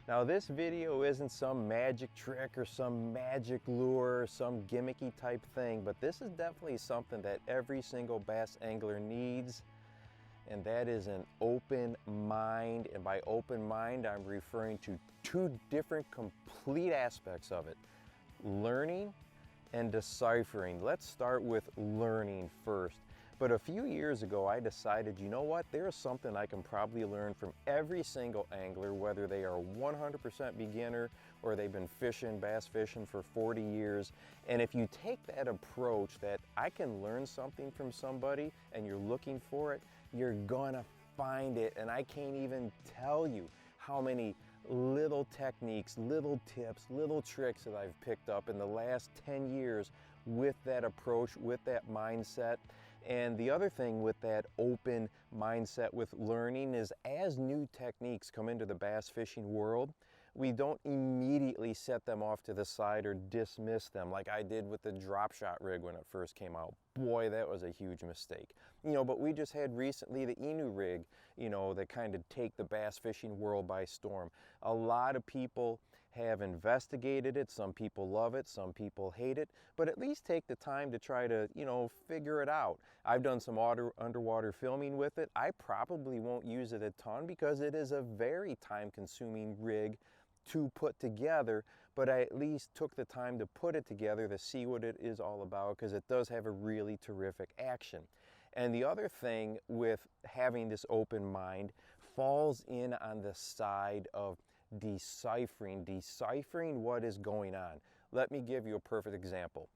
Now this video isn't some magic trick or some magic lure or some gimmicky type thing, but this is definitely something that every single bass angler needs, and that is an open mind. And by open mind, I'm referring to two different complete aspects of it: learning and deciphering. Let's start with learning first. But a few years ago, I decided, you know what, there's something I can probably learn from every single angler, whether they are 100% beginner or they've been fishing, bass fishing for 40 years. And if you take that approach that I can learn something from somebody and you're looking for it, you're gonna find it. And I can't even tell you how many little techniques, little tips, little tricks that I've picked up in the last 10 years with that approach, with that mindset. And the other thing with that open mindset with learning is, as new techniques come into the bass fishing world, we don't immediately set them off to the side or dismiss them like I did with the drop shot rig when it first came out. Boy, that was a huge mistake. But we just had recently the Inu rig, that kind of take the bass fishing world by storm. A lot of people have investigated it. Some people love it, some people hate it, but at least take the time to try to, figure it out. I've done some underwater filming with it. I probably won't use it a ton because it is a very time-consuming rig to put together, but I at least took the time to put it together to see what it is all about, because it does have a really terrific action. And the other thing with having this open mind falls in on the side of deciphering what is going on. Let me give you a perfect example.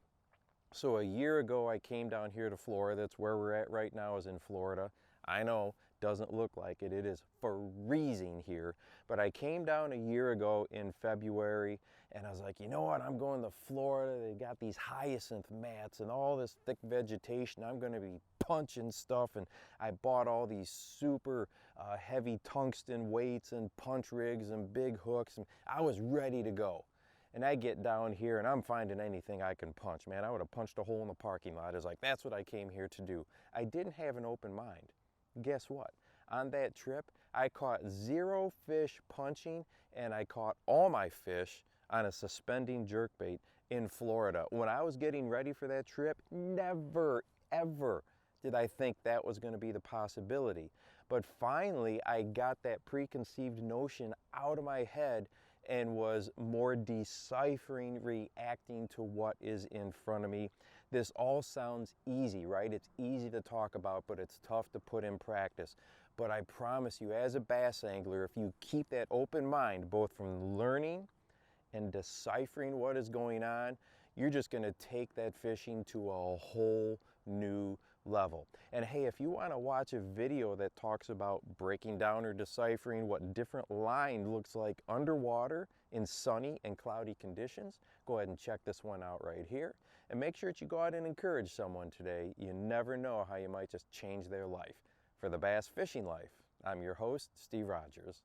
So a year ago, I came down here to Florida. That's where we're at right now, is in Florida. I know, doesn't look like it. It is freezing here. But I came down a year ago in February, and I was like, you know what? I'm going to Florida. They got these hyacinth mats and all this thick vegetation. I'm going to be punching stuff. And I bought all these super heavy tungsten weights and punch rigs and big hooks. And I was ready to go. And I get down here and I'm finding anything I can punch. Man, I would have punched a hole in the parking lot. It's like, that's what I came here to do. I didn't have an open mind. Guess what? On that trip, I caught 0 fish punching, and I caught all my fish on a suspending jerkbait in Florida. When I was getting ready for that trip, never, ever did I think that was going to be the possibility. But finally, I got that preconceived notion out of my head and was more deciphering, reacting to what is in front of me. This all sounds easy, right? It's easy to talk about, but it's tough to put in practice. But I promise you, as a bass angler, if you keep that open mind, both from learning and deciphering what is going on, you're just going to take that fishing to a whole new level. And hey, if you want to watch a video that talks about breaking down or deciphering what different line looks like underwater in sunny and cloudy conditions, go ahead and check this one out right here. And make sure that you go out and encourage someone today. You never know how you might just change their life. For the bass fishing life, I'm your host, Steve Rogers.